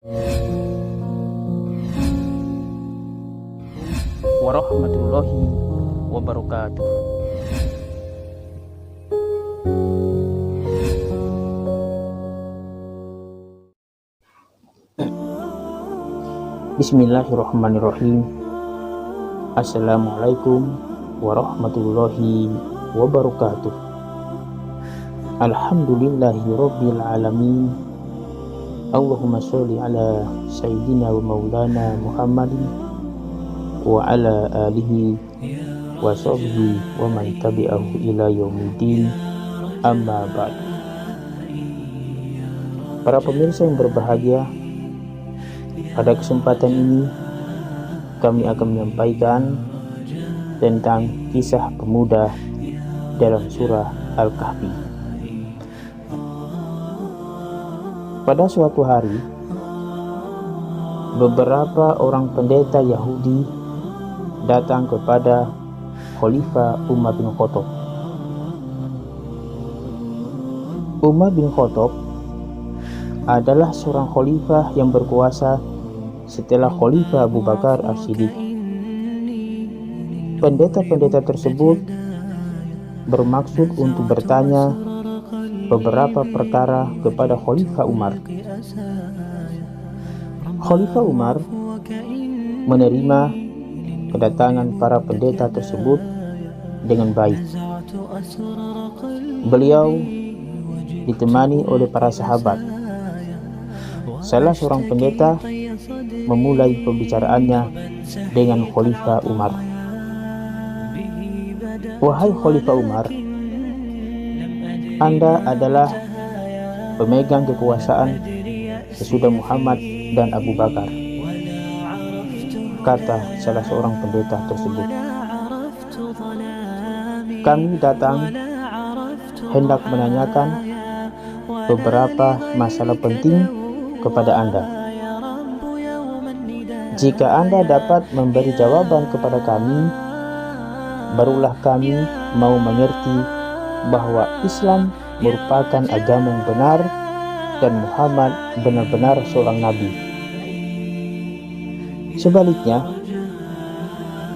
Warahmatullahi wabarakatuh. Bismillahirrahmanirrahim. Assalamualaikum warahmatullahi wabarakatuh. Alhamdulillahirabbil alamin. Allahumma sholli ala sayyidina wa maulana Muhammadin wa ala alihi wa sahbihi wa man tabi'ahu ila yaumiddin, amma ba'd. Para pemirsa yang berbahagia, pada kesempatan ini kami akan menyampaikan tentang kisah pemuda dalam surah Al-Kahfi. Pada suatu hari, beberapa orang pendeta Yahudi datang kepada Khalifah Umar bin Khattab. Umar bin Khattab adalah seorang khalifah yang berkuasa setelah Khalifah Abu Bakar As-Siddiq. Pendeta-pendeta tersebut bermaksud untuk bertanya beberapa perkara kepada Khalifah Umar. Khalifah Umar menerima kedatangan para pendeta tersebut dengan baik. Beliau ditemani oleh para sahabat. Salah seorang pendeta memulai pembicaraannya dengan Khalifah Umar. Wahai Khalifah Umar, Anda adalah pemegang kekuasaan sesudah Muhammad dan Abu Bakar, kata salah seorang pendeta tersebut. Kami datang hendak menanyakan beberapa masalah penting kepada Anda. Jika Anda dapat memberi jawaban kepada kami, barulah kami mau mengerti bahwa Islam merupakan agama yang benar dan Muhammad benar-benar seorang nabi. Sebaliknya,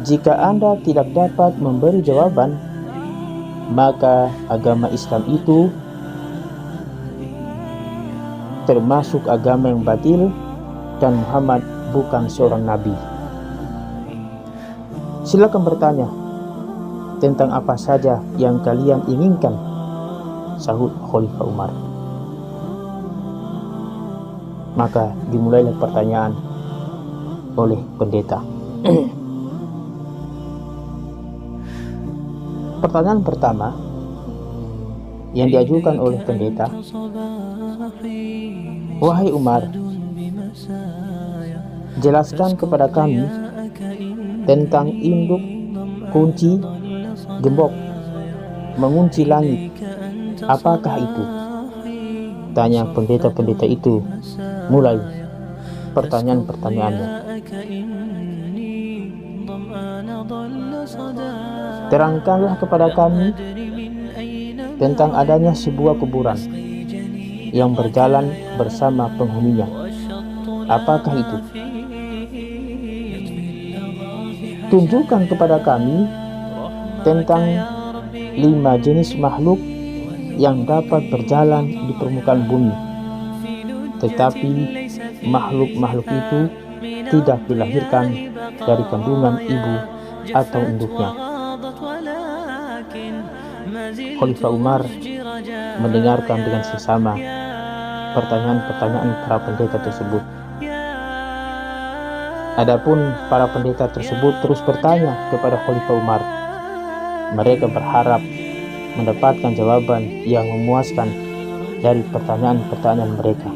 jika Anda tidak dapat memberi jawaban, maka agama Islam itu termasuk agama yang batil dan Muhammad bukan seorang nabi. Silakan bertanya tentang apa saja yang kalian inginkan, sahut Khalifah Umar. Maka dimulailah pertanyaan oleh pendeta. Pertanyaan pertama yang diajukan oleh pendeta, wahai Umar, jelaskan kepada kami tentang induk kunci gembok mengunci langit. Apakah itu? Tanya pendeta-pendeta itu mulai pertanyaan-pertanyaannya. Terangkanlah kepada kami tentang adanya sebuah kuburan yang berjalan bersama penghuninya. Apakah itu? Tunjukkan kepada kami tentang 5 jenis makhluk yang dapat berjalan di permukaan bumi, tetapi makhluk-makhluk itu tidak dilahirkan dari kandungan ibu atau induknya. Khalifah Umar mendengarkan dengan seksama pertanyaan-pertanyaan para pendeta tersebut. Adapun para pendeta tersebut terus bertanya kepada Khalifah Umar. Mereka berharap mendapatkan jawaban yang memuaskan dari pertanyaan-pertanyaan mereka.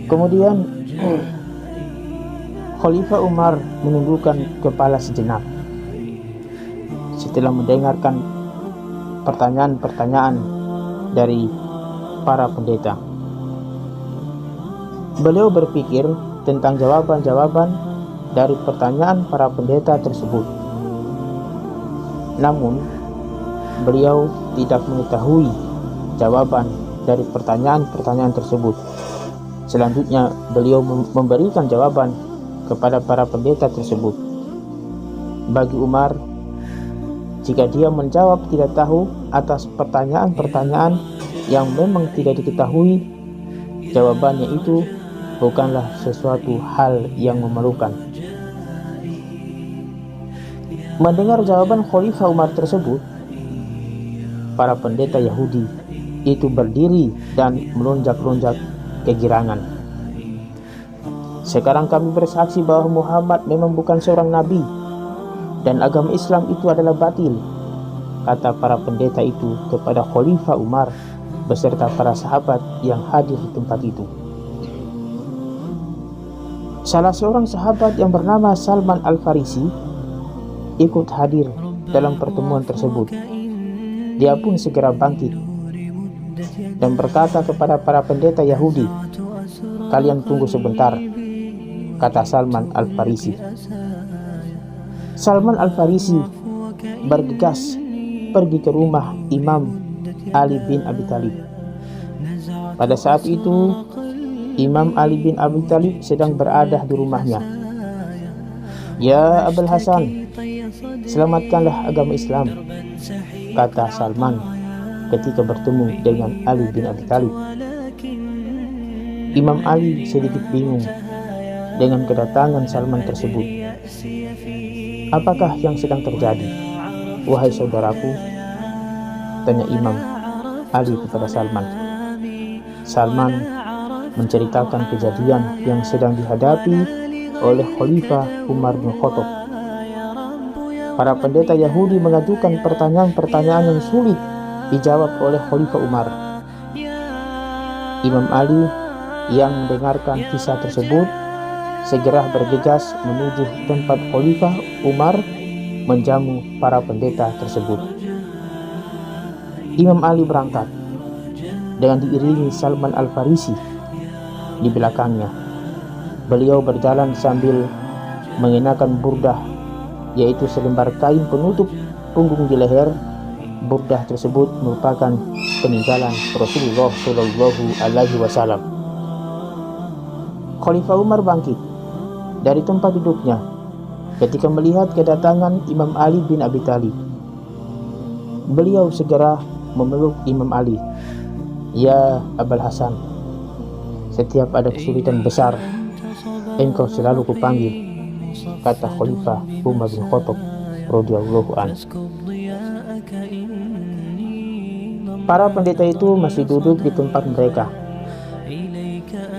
Kemudian Khalifah Umar menundukkan kepala sejenak setelah mendengarkan pertanyaan-pertanyaan dari para pendeta. Beliau berpikir tentang jawaban-jawaban dari pertanyaan para pendeta tersebut. Namun, beliau tidak mengetahui jawaban dari pertanyaan-pertanyaan tersebut. Selanjutnya beliau memberikan jawaban kepada para pendeta tersebut. Bagi Umar, jika dia menjawab tidak tahu atas pertanyaan-pertanyaan yang memang tidak diketahui, jawabannya itu bukanlah sesuatu hal yang memalukan. Mendengar jawaban Khalifah Umar tersebut, para pendeta Yahudi itu berdiri dan melonjak-lonjak kegirangan. Sekarang kami bersaksi bahwa Muhammad memang bukan seorang nabi dan agama Islam itu adalah batil, kata para pendeta itu kepada Khalifah Umar beserta para sahabat yang hadir di tempat itu. Salah seorang sahabat yang bernama Salman Al-Farisi ikut hadir dalam pertemuan tersebut. Dia pun segera bangkit dan berkata kepada para pendeta Yahudi, "Kalian tunggu sebentar," kata Salman Al-Farisi. Salman Al-Farisi bergegas pergi ke rumah Imam Ali bin Abi Thalib. Pada saat itu, Imam Ali bin Abi Thalib sedang berada di rumahnya. "Ya Abul Hasan, selamatkanlah agama Islam," kata Salman ketika bertemu dengan Ali bin Abi Thalib. Imam Ali sedikit bingung dengan kedatangan Salman tersebut. "Apakah yang sedang terjadi, wahai saudaraku?" tanya Imam Ali kepada Salman. Salman menceritakan kejadian yang sedang dihadapi oleh Khalifah Umar bin Khattab. Para pendeta Yahudi mengajukan pertanyaan-pertanyaan yang sulit dijawab oleh Khalifah Umar. Imam Ali yang mendengarkan kisah tersebut segera bergegas menuju tempat Khalifah Umar menjamu para pendeta tersebut. Imam Ali berangkat dengan diiringi Salman Al-Farisi di belakangnya. Beliau berjalan sambil mengenakan burdah, yaitu selembar kain penutup punggung di leher. Burdah tersebut merupakan peninggalan Rasulullah Shallallahu Alaihi Wasallam. Khalifah Umar bangkit dari tempat duduknya ketika melihat kedatangan Imam Ali bin Abi Thalib. Beliau segera memeluk Imam Ali. "Ya Abul Hasan, setiap ada kesulitan besar, engkau selalu kupanggil," kata Khalifah Umar bin Khattab radhiyallahu anhu. Para pendeta itu masih duduk di tempat mereka.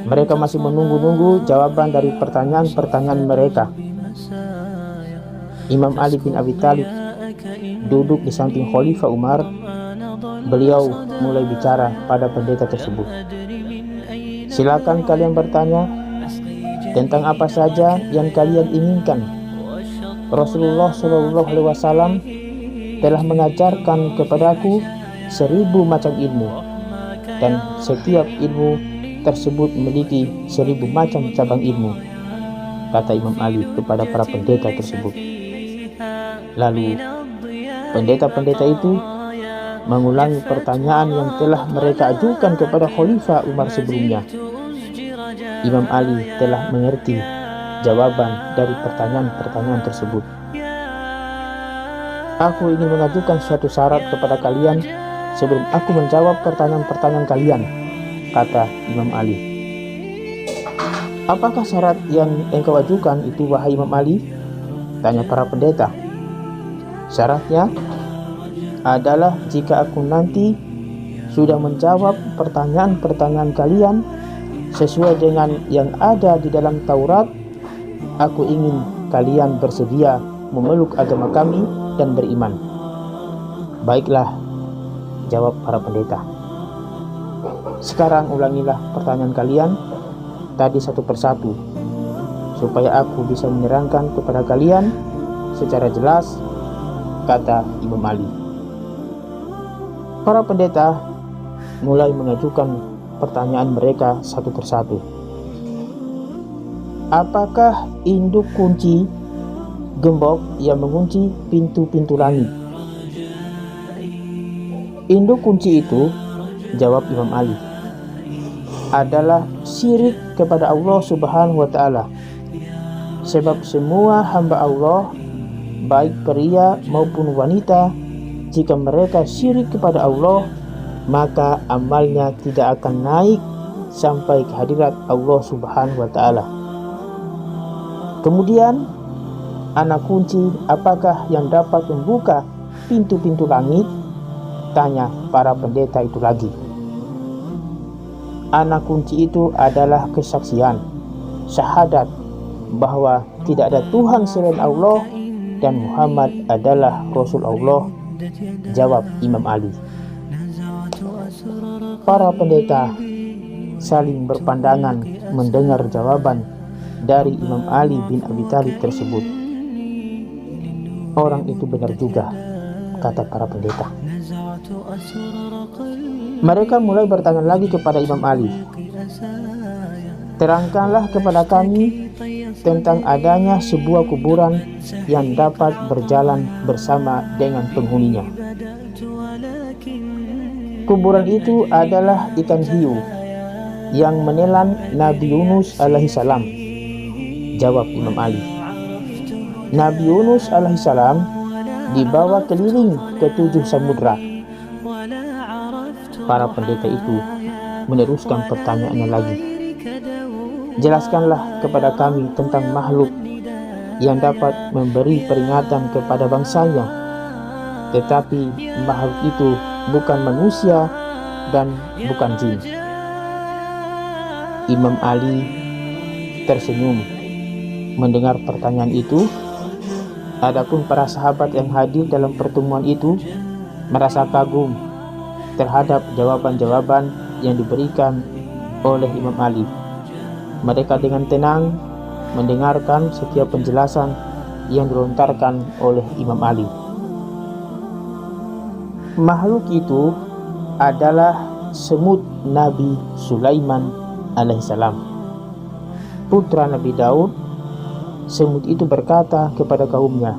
Mereka masih menunggu-nunggu jawaban dari pertanyaan-pertanyaan mereka. Imam Ali bin Abi Thalib duduk di samping Khalifah Umar. Beliau mulai bicara pada pendeta tersebut. "Silakan kalian bertanya tentang apa saja yang kalian inginkan. Rasulullah Shallallahu Alaihi Wasallam telah mengajarkan kepadaku 1000 macam ilmu, dan setiap ilmu tersebut memiliki 1000 macam cabang ilmu," kata Imam Ali kepada para pendeta tersebut. Lalu pendeta-pendeta itu mengulangi pertanyaan yang telah mereka ajukan kepada Khalifah Umar sebelumnya. Imam Ali telah mengerti jawaban dari pertanyaan-pertanyaan tersebut. "Aku ingin mengajukan suatu syarat kepada kalian sebelum aku menjawab pertanyaan-pertanyaan kalian," kata Imam Ali. "Apakah syarat yang engkau ajukan itu, wahai Imam Ali?" tanya para pendeta. "Syaratnya adalah jika aku nanti sudah menjawab pertanyaan-pertanyaan kalian sesuai dengan yang ada di dalam Taurat, aku ingin kalian bersedia memeluk agama kami dan beriman." "Baiklah," jawab para pendeta. "Sekarang ulangilah pertanyaan kalian tadi satu persatu, supaya aku bisa menerangkan kepada kalian secara jelas," kata Imam Ali. Para pendeta mulai mengajukan pertanyaan mereka satu persatu. "Apakah induk kunci gembok yang mengunci pintu-pintu langit?" Induk kunci itu, jawab Imam Ali, adalah syirik kepada Allah Subhanahu wa Ta'ala. Sebab semua hamba Allah, baik pria maupun wanita, jika mereka syirik kepada Allah, maka amalnya tidak akan naik sampai ke hadirat Allah Subhanahu wa Ta'ala. Kemudian, anak kunci apakah yang dapat membuka pintu-pintu langit? Tanya para pendeta itu lagi. Anak kunci itu adalah kesaksian, syahadat bahwa tidak ada Tuhan selain Allah dan Muhammad adalah Rasul Allah, jawab Imam Ali. Para pendeta saling berpandangan mendengar jawaban dari Imam Ali bin Abi Thalib tersebut. Orang itu benar juga, kata para pendeta. Mereka mulai bertanya lagi kepada Imam Ali, terangkanlah kepada kami tentang adanya sebuah kuburan yang dapat berjalan bersama dengan penghuninya. Kuburan itu adalah ikan hiu yang menelan Nabi Yunus alaihissalam, jawab Imam Ali. Nabi Yunus alaihissalam dibawa keliling ke 7 samudra. Para pendeta itu meneruskan pertanyaannya lagi. Jelaskanlah kepada kami tentang makhluk yang dapat memberi peringatan kepada bangsanya, tetapi makhluk itu bukan manusia dan bukan jin. Imam Ali tersenyum mendengar pertanyaan itu. Adapun para sahabat yang hadir dalam pertemuan itu merasa kagum terhadap jawaban-jawaban yang diberikan oleh Imam Ali. Mereka dengan tenang mendengarkan setiap penjelasan yang dilontarkan oleh Imam Ali. Makhluk itu adalah semut Nabi Sulaiman alaihissalam, putra Nabi Daud. Semut itu berkata kepada kaumnya,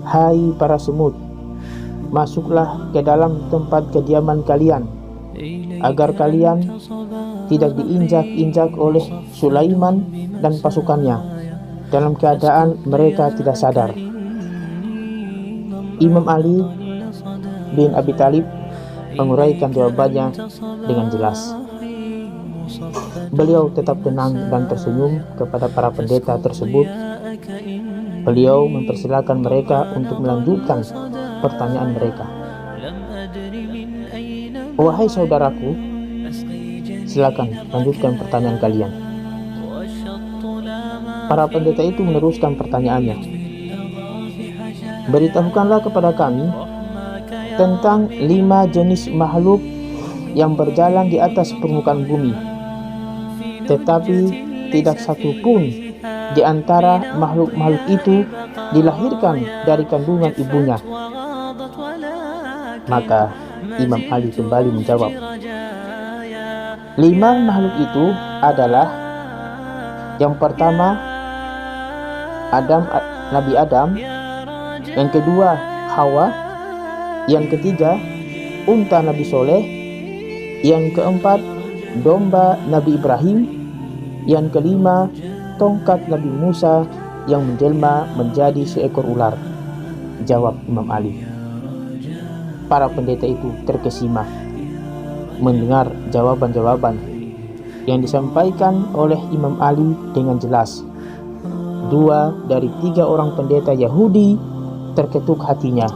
"Hai para semut, masuklah ke dalam tempat kediaman kalian, agar kalian tidak diinjak-injak oleh Sulaiman dan pasukannya dalam keadaan mereka tidak sadar." Imam Ali bin Abi Thalib menguraikan jawabannya dengan jelas. Beliau tetap tenang dan tersenyum kepada para pendeta tersebut. Beliau mempersilakan mereka untuk melanjutkan pertanyaan mereka. Wahai saudaraku, silakan lanjutkan pertanyaan kalian. Para pendeta itu meneruskan pertanyaannya. Beritahukanlah kepada kami tentang 5 jenis makhluk yang berjalan di atas permukaan bumi, tetapi tidak satu pun di antara makhluk-makhluk itu dilahirkan dari kandungan ibunya. Maka Imam Ali kembali menjawab, 5 makhluk itu adalah: yang pertama, Nabi Adam; yang kedua, Hawa; yang ketiga, unta Nabi Soleh; yang keempat, domba Nabi Ibrahim; yang kelima, tongkat Nabi Musa yang menjelma menjadi seekor ular, jawab Imam Ali. Para pendeta itu terkesima mendengar jawaban-jawaban yang disampaikan oleh Imam Ali dengan jelas. 2 dari 3 orang pendeta Yahudi terketuk hatinya.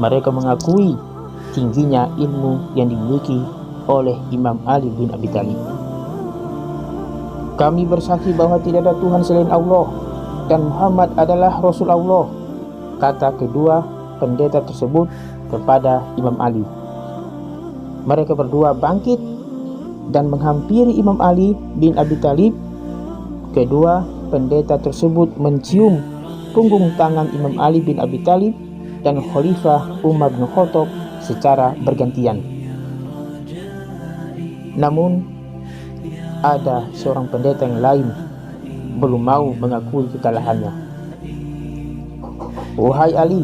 Mereka mengakui tingginya ilmu yang dimiliki oleh Imam Ali bin Abi Thalib. Kami bersaksi bahwa tidak ada Tuhan selain Allah dan Muhammad adalah Rasul Allah, kata kedua pendeta tersebut kepada Imam Ali. Mereka berdua bangkit dan menghampiri Imam Ali bin Abi Thalib. Kedua pendeta tersebut mencium punggung tangan Imam Ali bin Abi Thalib dan Khalifah Umar bin Khattab secara bergantian. Namun ada seorang pendeta yang lain belum mau mengakui kekalahannya. Wahai Ali,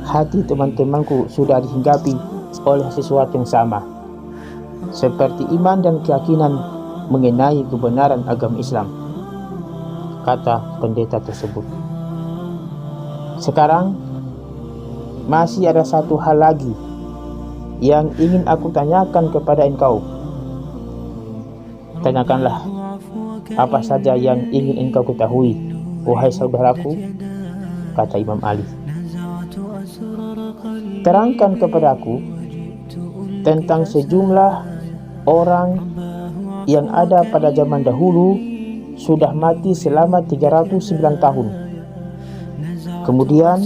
hati teman-temanku sudah dihinggapi oleh sesuatu yang sama, seperti iman dan keyakinan mengenai kebenaran agama Islam, kata pendeta tersebut. Sekarang masih ada satu hal lagi yang ingin aku tanyakan kepada engkau. Tanyakanlah apa saja yang ingin engkau ketahui, wahai saudaraku, kata Imam Ali. Terangkan kepadaku tentang sejumlah orang yang ada pada zaman dahulu sudah mati selama 309 tahun. Kemudian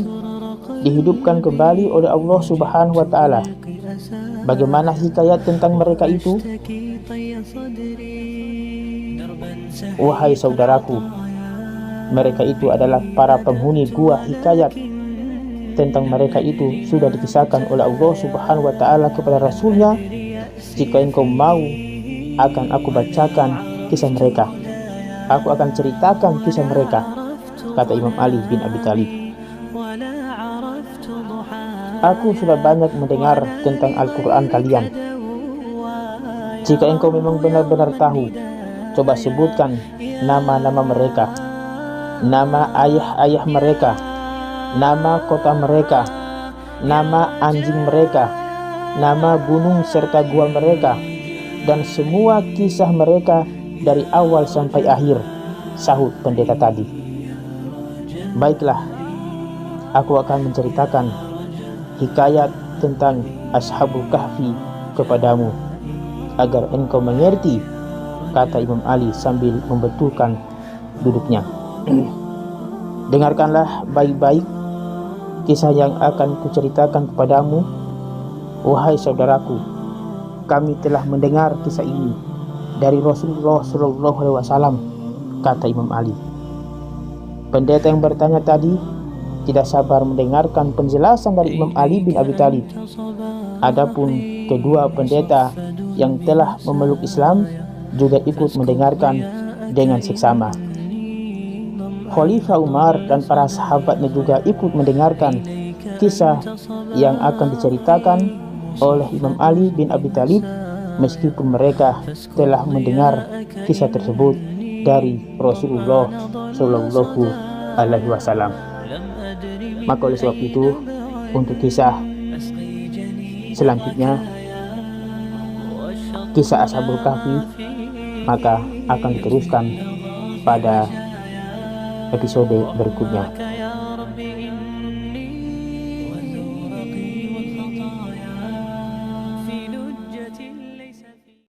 dihidupkan kembali oleh Allah Subhanahu wa Ta'ala. Bagaimana hikayat tentang mereka itu? Wahai saudaraku, mereka itu adalah para penghuni gua. Hikayat tentang mereka itu sudah dikisahkan oleh Allah Subhanahu wa Ta'ala kepada Rasulnya. Jika engkau mau, akan aku bacakan kisah mereka. Aku akan ceritakan kisah mereka, kata Imam Ali bin Abi Thalib. Aku sudah banyak mendengar tentang Al-Quran kalian. Jika engkau memang benar-benar tahu, coba sebutkan nama-nama mereka, nama ayah-ayah mereka, nama kota mereka, nama anjing mereka, nama gunung serta gua mereka, dan semua kisah mereka dari awal sampai akhir, sahut pendeta tadi. Baiklah, aku akan menceritakan hikayat tentang Ashabul Kahfi kepadamu, agar engkau mengerti, kata Imam Ali sambil membetulkan duduknya. Dengarkanlah baik-baik kisah yang akan kuceritakan kepadamu, wahai saudaraku. Kami telah mendengar kisah ini dari Rasulullah SAW, kata Imam Ali. Pendeta yang bertanya tadi tidak sabar mendengarkan penjelasan dari Imam Ali bin Abi Thalib. Adapun kedua pendeta yang telah memeluk Islam juga ikut mendengarkan dengan seksama. Khalifah Umar dan para sahabatnya juga ikut mendengarkan kisah yang akan diceritakan oleh Imam Ali bin Abi Thalib, meskipun mereka telah mendengar kisah tersebut dari Rasulullah Shallallahu Alaihi Wasallam. Maka oleh sebab itu, untuk kisah selanjutnya, kisah Ashabul Kahfi, maka akan diteruskan pada episode berikutnya.